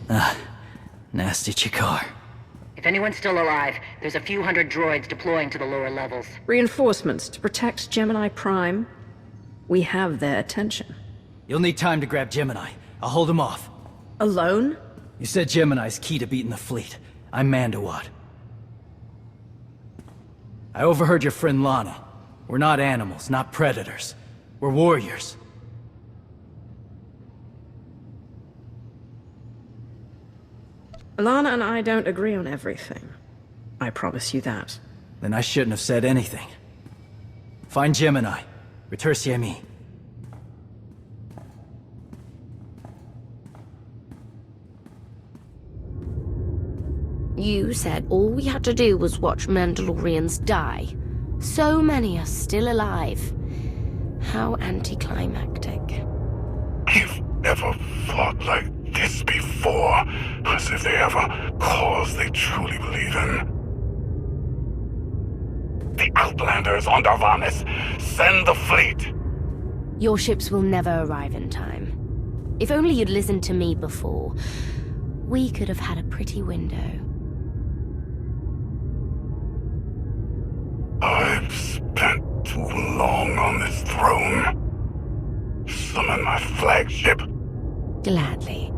Nasty Chikar. If anyone's still alive, there's a few hundred droids deploying to the lower levels. Reinforcements to protect Gemini Prime. We have their attention. You'll need time to grab Gemini. I'll hold him off. Alone? You said Gemini's key to beating the fleet. I'm Mandawat. I overheard your friend Lana. We're not animals, not predators. We're warriors. Alana and I don't agree on everything. I promise you that. Then I shouldn't have said anything. Find Gemini. Retursi me. You said all we had to do was watch Mandalorians die. So many are still alive. How anticlimactic. I've never fought like this before, as if they have a cause they truly believe in. The Outlanders on Darvanis! Send the fleet! Your ships will never arrive in time. If only you'd listened to me before, we could have had a pretty window. I've spent too long on this throne. Summon my flagship. Gladly.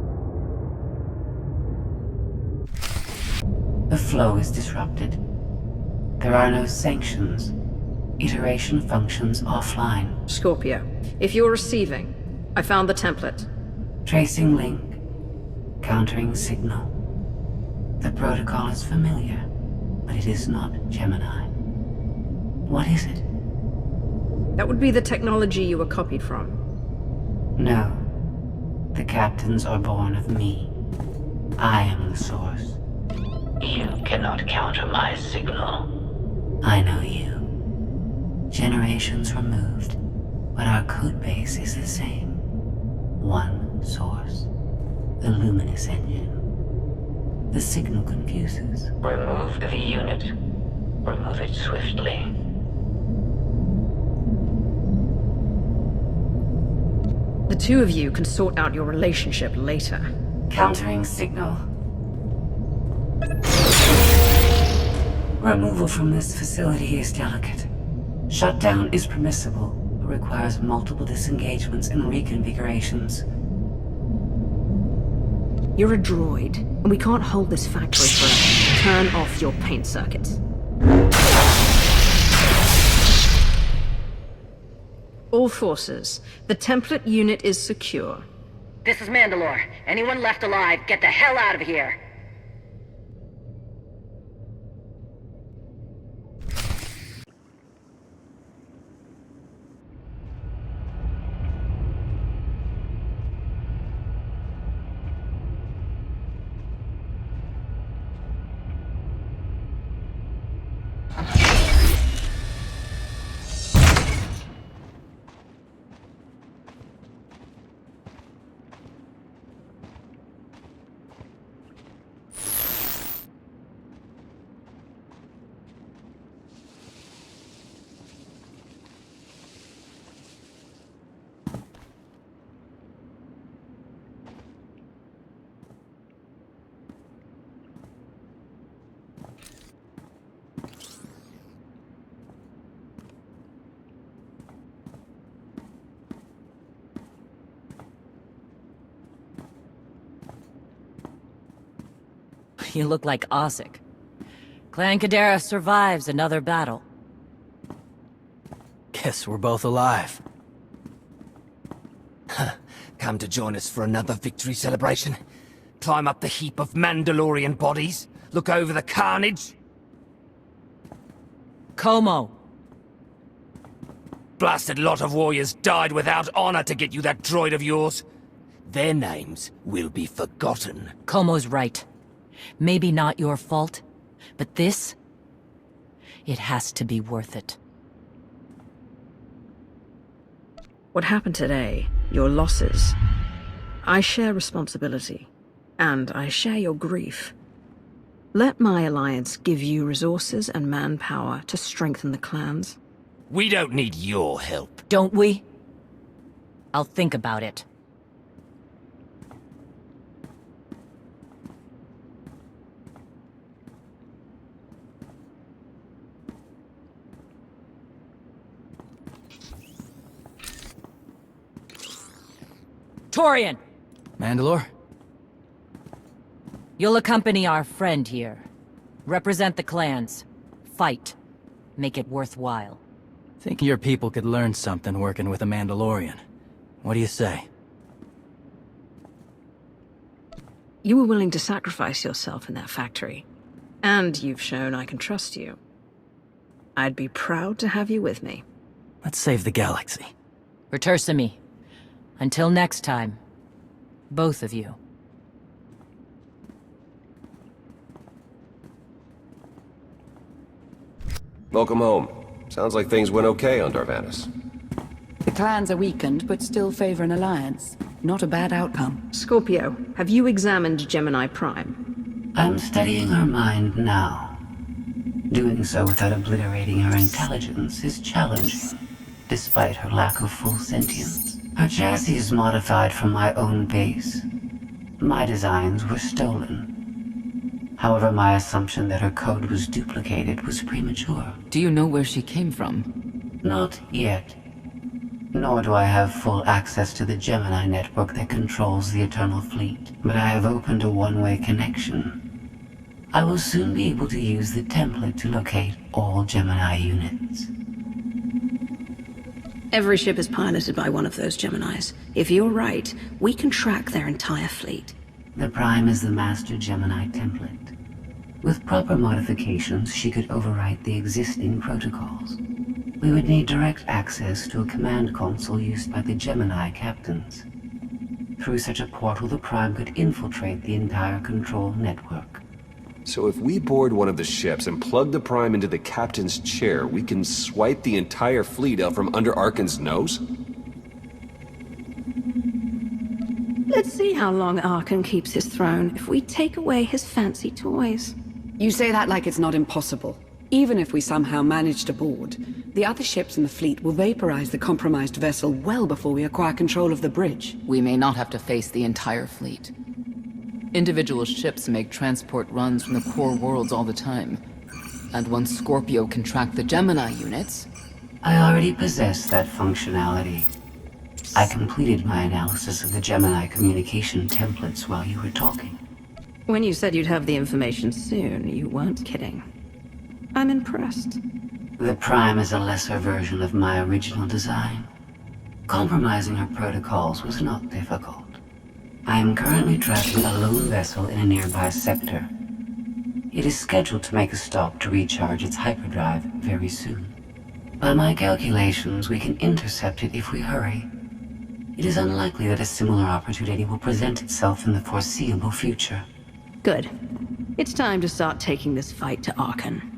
The flow is disrupted. There are no sanctions. Iteration functions offline. Scorpio, if you're receiving, I found the template. Tracing link. Countering signal. The protocol is familiar, but it is not Gemini. What is it? That would be the technology you were copied from. No. The captains are born of me. I am the source. You cannot counter my signal. I know you. Generations removed, but our code base is the same. One source. The luminous engine. The signal confuses. Remove the unit. Remove it swiftly. The two of you can sort out your relationship later. Countering signal. Removal from this facility is delicate. Shutdown is permissible, but requires multiple disengagements and reconfigurations. You're a droid, and we can't hold this factory forever. Turn off your paint circuits. All forces, the template unit is secure. This is Mandalore. Anyone left alive, get the hell out of here! You look like Osik. Clan Kadera survives another battle. Guess we're both alive. Come to join us for another victory celebration? Climb up the heap of Mandalorian bodies? Look over the carnage? Como. Blasted lot of warriors died without honor to get you that droid of yours. Their names will be forgotten. Como's right. Maybe not your fault, but this... it has to be worth it. What happened today, your losses, I share responsibility, and I share your grief. Let my alliance give you resources and manpower to strengthen the clans. We don't need your help. Don't we? I'll think about it. Praetorian! Mandalore? You'll accompany our friend here. Represent the clans. Fight. Make it worthwhile. Think your people could learn something working with a Mandalorian. What do you say? You were willing to sacrifice yourself in that factory. And you've shown I can trust you. I'd be proud to have you with me. Let's save the galaxy. Retursamy. Until next time. Both of you. Welcome home. Sounds like things went okay on Darvanis. The clans are weakened, but still favor an alliance. Not a bad outcome. Scorpio, have you examined Gemini Prime? I'm studying her mind now. Doing so without obliterating her intelligence is challenging, despite her lack of full sentience. Her chassis is modified from my own base. My designs were stolen. However, my assumption that her code was duplicated was premature. Do you know where she came from? Not yet. Nor do I have full access to the Gemini network that controls the Eternal Fleet. But I have opened a one-way connection. I will soon be able to use the template to locate all Gemini units. Every ship is piloted by one of those Geminis. If you're right, we can track their entire fleet. The Prime is the master Gemini template. With proper modifications, she could overwrite the existing protocols. We would need direct access to a command console used by the Gemini captains. Through such a portal, the Prime could infiltrate the entire control network. So if we board one of the ships and plug the Prime into the captain's chair, we can swipe the entire fleet out from under Arkan's nose? Let's see how long Arkan keeps his throne if we take away his fancy toys. You say that like it's not impossible. Even if we somehow manage to board, the other ships in the fleet will vaporize the compromised vessel well before we acquire control of the bridge. We may not have to face the entire fleet. Individual ships make transport runs from the core worlds all the time. And once Scorpio can track the Gemini units... I already possess that functionality. I completed my analysis of the Gemini communication templates while you were talking. When you said you'd have the information soon, you weren't kidding. I'm impressed. The Prime is a lesser version of my original design. Compromising her protocols was not difficult. I am currently tracking a lone vessel in a nearby sector. It is scheduled to make a stop to recharge its hyperdrive very soon. By my calculations, we can intercept it if we hurry. It is unlikely that a similar opportunity will present itself in the foreseeable future. Good. It's time to start taking this fight to Arkan.